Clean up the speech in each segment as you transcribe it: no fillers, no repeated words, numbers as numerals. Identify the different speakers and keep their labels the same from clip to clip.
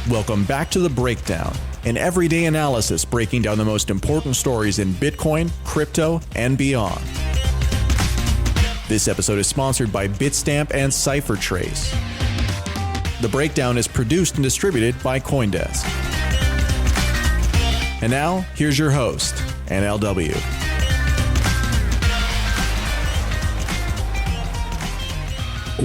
Speaker 1: Welcome back to The Breakdown, an everyday analysis breaking down the most important stories in Bitcoin, crypto, and beyond. This episode is sponsored by Bitstamp and CipherTrace. The Breakdown is produced and distributed by CoinDesk. And now, here's your host, NLW.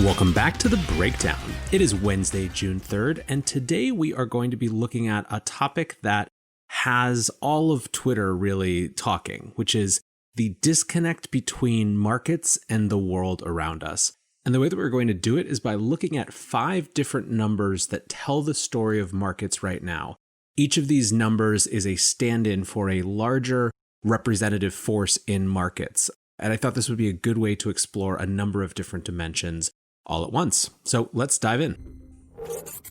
Speaker 2: Welcome back to The Breakdown. It is Wednesday, June 3rd, and today we are going to be looking at a topic that has all of Twitter really talking, which is the disconnect between markets and the world around us. And the way that we're going to do it is by looking at 5 different numbers that tell the story of markets right now. Each of these numbers is a stand-in for a larger representative force in markets. And I thought this would be a good way to explore a number of different dimensions all at once. So let's dive in.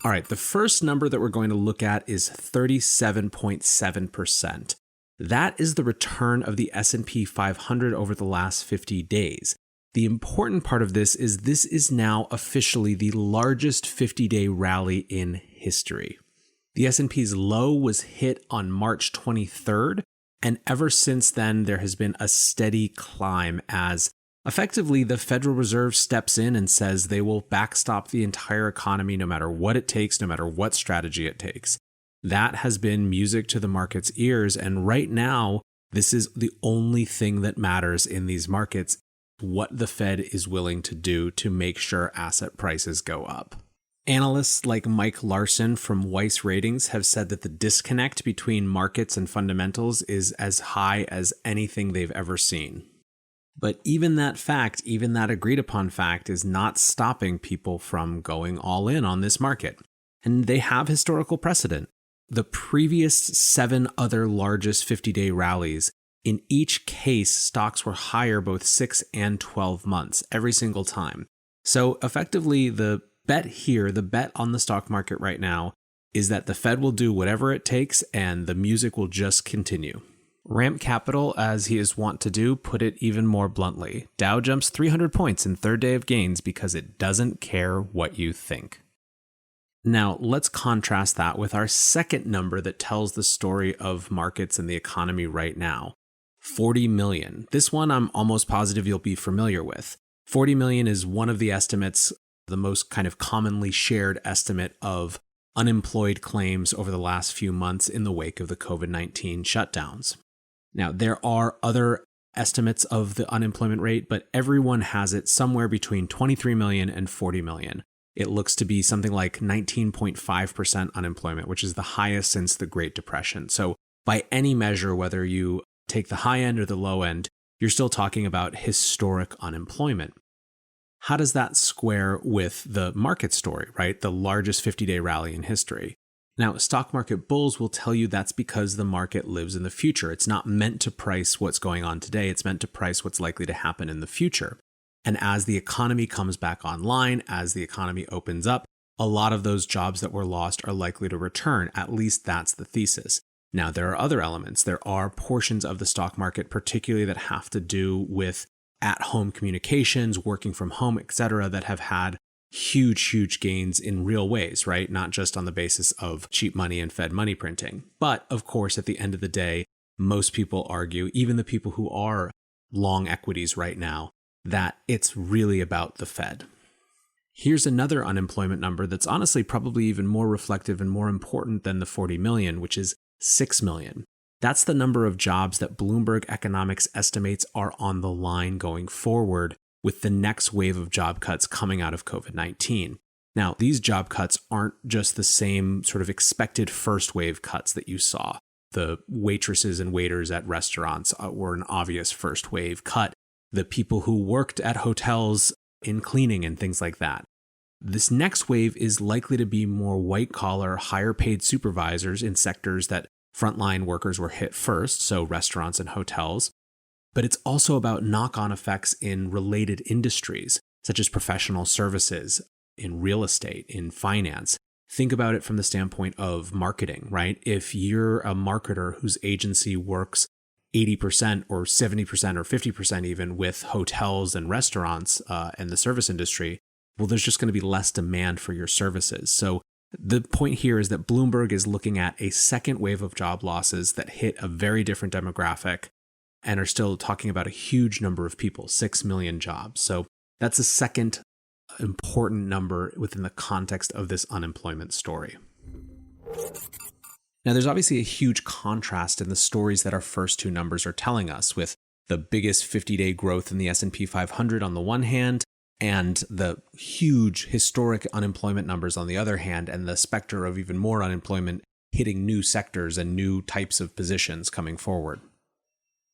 Speaker 2: All right, the first number that we're going to look at is 37.7%. That is the return of the S&P 500 over the last 50 days. The important part of this is now officially the largest 50-day rally in history. The S&P's low was hit on March 23rd, and ever since then, there has been a steady climb as effectively the Federal Reserve steps in and says they will backstop the entire economy no matter what it takes, no matter what strategy it takes. That has been music to the market's ears, and right now, this is the only thing that matters in these markets, what the Fed is willing to do to make sure asset prices go up. Analysts like Mike Larson from Weiss Ratings have said that the disconnect between markets and fundamentals is as high as anything they've ever seen. But even that fact, even that agreed upon fact, is not stopping people from going all in on this market. And they have historical precedent. The previous 7 other largest 50-day rallies, in each case, stocks were higher both 6 and 12 months, every single time. So effectively, the bet here, the bet on the stock market right now, is that the Fed will do whatever it takes and the music will just continue. Ramp Capital, as he is wont to do, put it even more bluntly. Dow jumps 300 points in third day of gains because it doesn't care what you think. Now, let's contrast that with our second number that tells the story of markets and the economy right now. 40 million. This one I'm almost positive you'll be familiar with. 40 million is one of the estimates, the most kind of commonly shared estimate of unemployed claims over the last few months in the wake of the COVID-19 shutdowns. Now, there are other estimates of the unemployment rate, but everyone has it somewhere between 23 million and 40 million. It looks to be something like 19.5% unemployment, which is the highest since the Great Depression. So by any measure, whether you take the high end or the low end, you're still talking about historic unemployment. How does that square with the market story, right? The largest 50-day rally in history. Now, stock market bulls will tell you that's because the market lives in the future. It's not meant to price what's going on today. It's meant to price what's likely to happen in the future. And as the economy comes back online, as the economy opens up, a lot of those jobs that were lost are likely to return. At least that's the thesis. Now, there are other elements. There are portions of the stock market, particularly that have to do with at-home communications, working from home, etc., that have had huge gains in real ways, right? Not just on the basis of cheap money and Fed money printing. But of course, at the end of the day, most people argue, even the people who are long equities right now, that it's really about the Fed. Here's another unemployment number that's honestly probably even more reflective and more important than the 40 million, which is 6 million. That's the number of jobs that Bloomberg Economics estimates are on the line going forward with the next wave of job cuts coming out of COVID-19. Now, these job cuts aren't just the same sort of expected first wave cuts that you saw. The waitresses and waiters at restaurants were an obvious first wave cut. The people who worked at hotels in cleaning and things like that. This next wave is likely to be more white-collar, higher-paid supervisors in sectors that frontline workers were hit first, so restaurants and hotels. But it's also about knock-on effects in related industries, such as professional services, in real estate, in finance. Think about it from the standpoint of marketing, right? If you're a marketer whose agency works 80% or 70% or 50% even with hotels and restaurants and the service industry, well, there's just going to be less demand for your services. So The point here is that Bloomberg is looking at a second wave of job losses that hit a very different demographic and are still talking about a huge number of people, 6 million jobs. So that's a second important number within the context of this unemployment story. Now, there's obviously a huge contrast in the stories that our first two numbers are telling us, with the biggest 50-day growth in the S&P 500 on the one hand, and the huge historic unemployment numbers on the other hand, and the specter of even more unemployment hitting new sectors and new types of positions coming forward.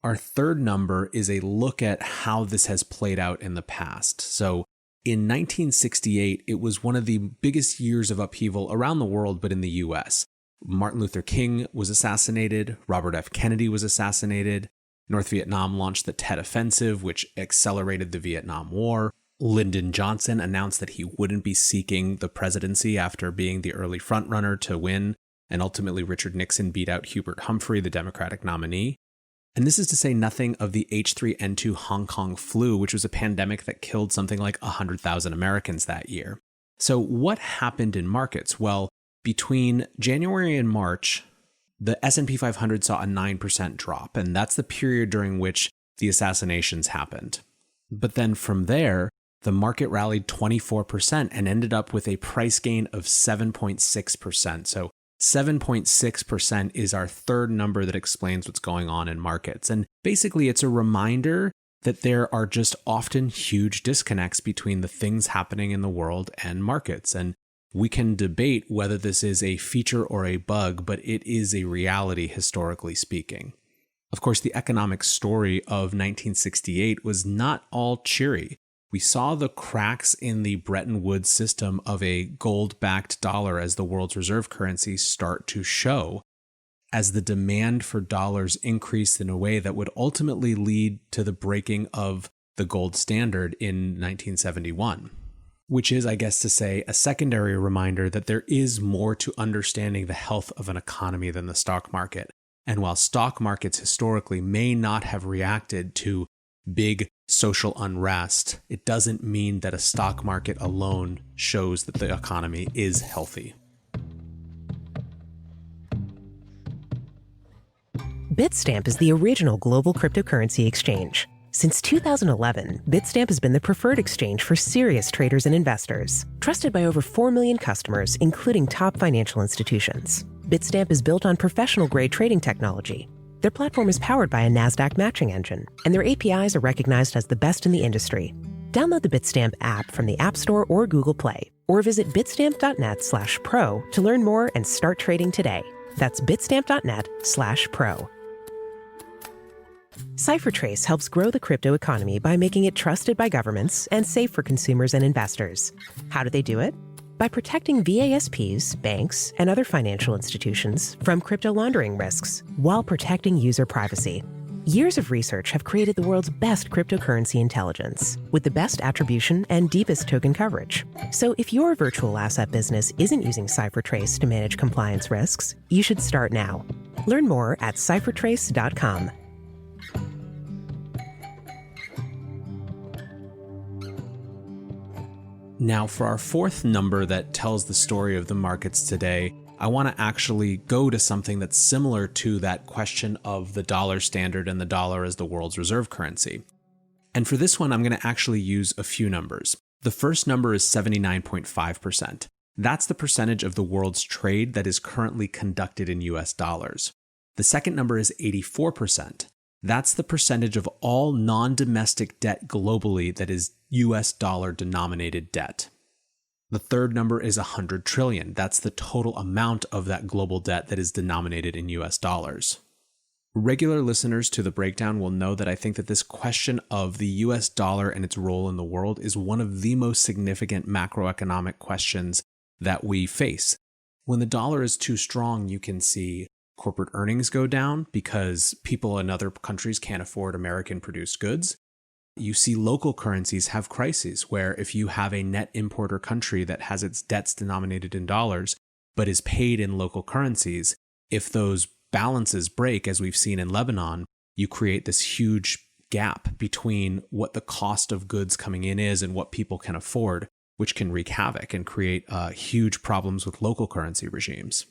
Speaker 2: Our third number is a look at how this has played out in the past. So in 1968, it was one of the biggest years of upheaval around the world, but in the US. Martin Luther King was assassinated, Robert F. Kennedy was assassinated, North Vietnam launched the Tet Offensive, which accelerated the Vietnam War. Lyndon Johnson announced that he wouldn't be seeking the presidency after being the early frontrunner to win, and ultimately Richard Nixon beat out Hubert Humphrey, the Democratic nominee. And this is to say nothing of the H3N2 Hong Kong flu, which was a pandemic that killed something like 100,000 Americans that year. So what happened in markets? Well, between January and March, the S&P 500 saw a 9% drop, and that's the period during which the assassinations happened. But then from there, the market rallied 24% and ended up with a price gain of 7.6%. So 7.6% is our third number that explains what's going on in markets. And basically, it's a reminder that there are just often huge disconnects between the things happening in the world and markets. And we can debate whether this is a feature or a bug, but it is a reality historically speaking. Of course, the economic story of 1968 was not all cheery. We saw the cracks in the Bretton Woods system of a gold-backed dollar as the world's reserve currency start to show, as the demand for dollars increased in a way that would ultimately lead to the breaking of the gold standard in 1971. Which is, I guess to say, a secondary reminder that there is more to understanding the health of an economy than the stock market. And while stock markets historically may not have reacted to big social unrest, it doesn't mean that a stock market alone shows that the economy is healthy.
Speaker 3: Bitstamp is the original global cryptocurrency exchange. Since 2011, Bitstamp has been the preferred exchange for serious traders and investors, trusted by over 4 million customers, including top financial institutions. Bitstamp is built on professional-grade trading technology. Their platform is powered by a NASDAQ matching engine, and their APIs are recognized as the best in the industry. Download the Bitstamp app from the App Store or Google Play, or visit bitstamp.net/pro to learn more and start trading today. That's bitstamp.net/pro. CipherTrace helps grow the crypto economy by making it trusted by governments and safe for consumers and investors. How do they do it? By protecting VASPs, banks, and other financial institutions from crypto laundering risks while protecting user privacy. Years of research have created the world's best cryptocurrency intelligence with the best attribution and deepest token coverage. So if your virtual asset business isn't using CipherTrace to manage compliance risks, you should start now. Learn more at CipherTrace.com.
Speaker 2: Now, for our fourth number that tells the story of the markets today, I want to actually go to something that's similar to that question of the dollar standard and the dollar as the world's reserve currency. And for this one, I'm going to actually use a few numbers. The first number is 79.5%. That's the percentage of the world's trade that is currently conducted in US dollars. The second number is 84%. That's the percentage of all non-domestic debt globally that is US dollar denominated debt. The third number is 100 trillion. That's the total amount of that global debt that is denominated in US dollars. Regular listeners to the breakdown will know that I think that this question of the US dollar and its role in the world is one of the most significant macroeconomic questions that we face. When the dollar is too strong, you can see corporate earnings go down because people in other countries can't afford American-produced goods. You see local currencies have crises where if you have a net importer country that has its debts denominated in dollars but is paid in local currencies, if those balances break, as we've seen in Lebanon, you create this huge gap between what the cost of goods coming in is and what people can afford. which can wreak havoc and create huge problems with local currency regimes.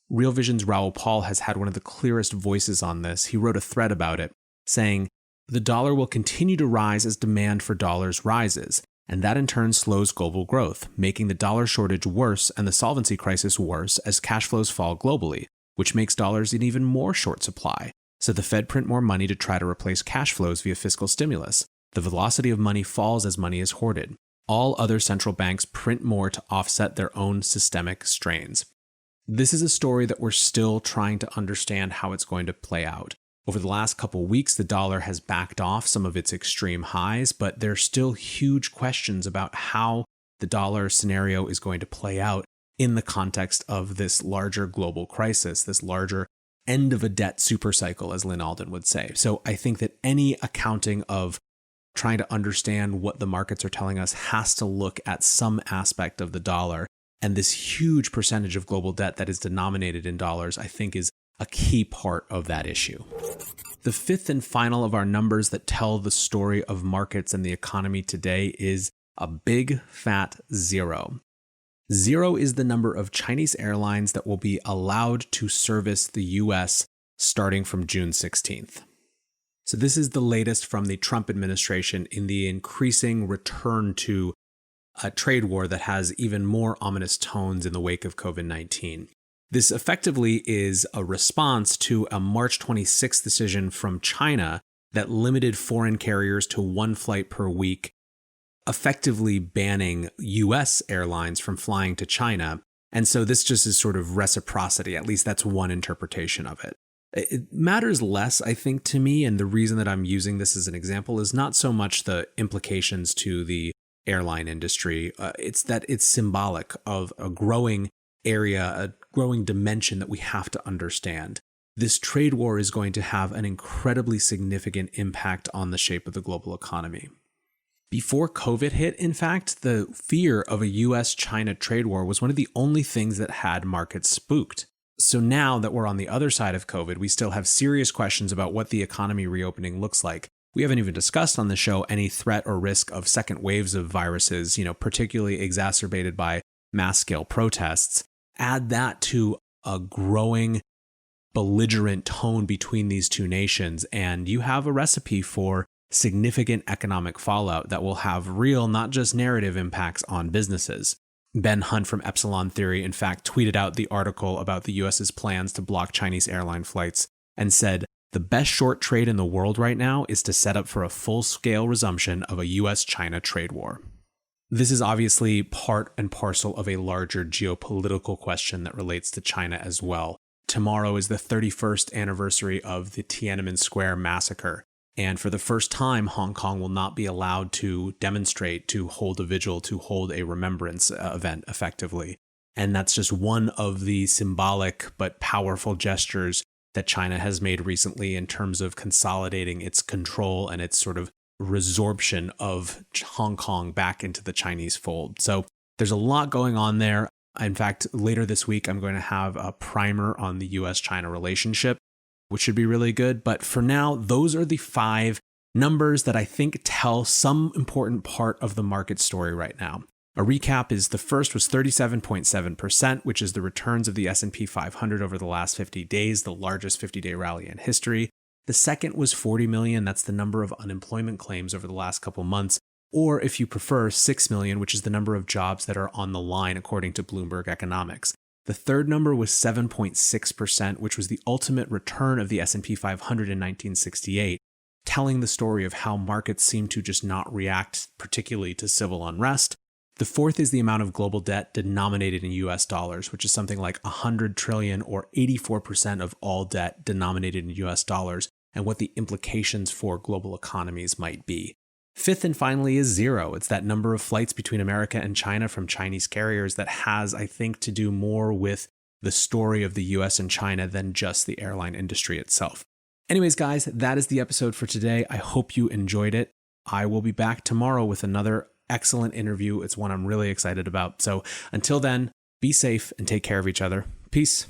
Speaker 2: Real Vision's Raoul Pal has had one of the clearest voices on this. He wrote a thread about it, saying, "The dollar will continue to rise as demand for dollars rises, and that in turn slows global growth, making the dollar shortage worse and the solvency crisis worse as cash flows fall globally, which makes dollars in even more short supply. So the Fed print more money to try to replace cash flows via fiscal stimulus. The velocity of money falls as money is hoarded. All other central banks print more to offset their own systemic strains." This is a story that we're still trying to understand how it's going to play out. Over the last couple weeks, the dollar has backed off some of its extreme highs, but there are still huge questions about how the dollar scenario is going to play out in the context of this larger global crisis, this larger end of a debt supercycle, as Lynn Alden would say. So I think that any accounting of trying to understand what the markets are telling us has to look at some aspect of the dollar. And this huge percentage of global debt that is denominated in dollars, I think, is a key part of that issue. The fifth and final of our numbers that tell the story of markets and the economy today is a big fat zero. Zero is the number of Chinese airlines that will be allowed to service the US starting from June 16th. So this is the latest from the Trump administration in the increasing return to a trade war that has even more ominous tones in the wake of COVID-19. This effectively is a response to a March 26th decision from China that limited foreign carriers to one flight per week, effectively banning US airlines from flying to China. And so this just is sort of reciprocity. At least that's one interpretation of it. It matters less, I think, to me, and the reason that I'm using this as an example is not so much the implications to the airline industry. It's that it's symbolic of a growing area, a growing dimension that we have to understand. This trade war is going to have an incredibly significant impact on the shape of the global economy. Before COVID hit, in fact, the fear of a US-China trade war was one of the only things that had markets spooked. So now that we're on the other side of COVID, we still have serious questions about what the economy reopening looks like. We haven't even discussed on the show any threat or risk of second waves of viruses, particularly exacerbated by mass-scale protests. Add that to a growing belligerent tone between these two nations, and you have a recipe for significant economic fallout that will have real, not just narrative impacts on businesses. Ben Hunt from Epsilon Theory, in fact, tweeted out the article about the US's plans to block Chinese airline flights and said, "The best short trade in the world right now is to set up for a full-scale resumption of a US-China trade war." This is obviously part and parcel of a larger geopolitical question that relates to China as well. Tomorrow is the 31st anniversary of the Tiananmen Square massacre. And for the first time, Hong Kong will not be allowed to demonstrate, to hold a vigil, to hold a remembrance event effectively. And that's just one of the symbolic but powerful gestures that China has made recently in terms of consolidating its control and its sort of resorption of Hong Kong back into the Chinese fold. So there's a lot going on there. In fact, later this week, I'm going to have a primer on the US-China relationship, which should be really good. But for now, those are the 5 numbers that I think tell some important part of the market story right now. A recap is the first was 37.7%, which is the returns of the S&P 500 over the last 50 days, the largest 50-day rally in history. The second was 40 million. That's the number of unemployment claims over the last couple months. Or if you prefer, 6 million, which is the number of jobs that are on the line, according to Bloomberg Economics. The third number was 7.6%, which was the ultimate return of the S&P 500 in 1968, telling the story of how markets seem to just not react particularly to civil unrest. The fourth is the amount of global debt denominated in US dollars, which is something like 100 trillion or 84% of all debt denominated in US dollars, and what the implications for global economies might be. Fifth and finally is zero. It's that number of flights between America and China from Chinese carriers that has, I think, to do more with the story of the US and China than just the airline industry itself. Anyways, guys, that is the episode for today. I hope you enjoyed it. I will be back tomorrow with another excellent interview. It's one I'm really excited about. So until then, be safe and take care of each other. Peace.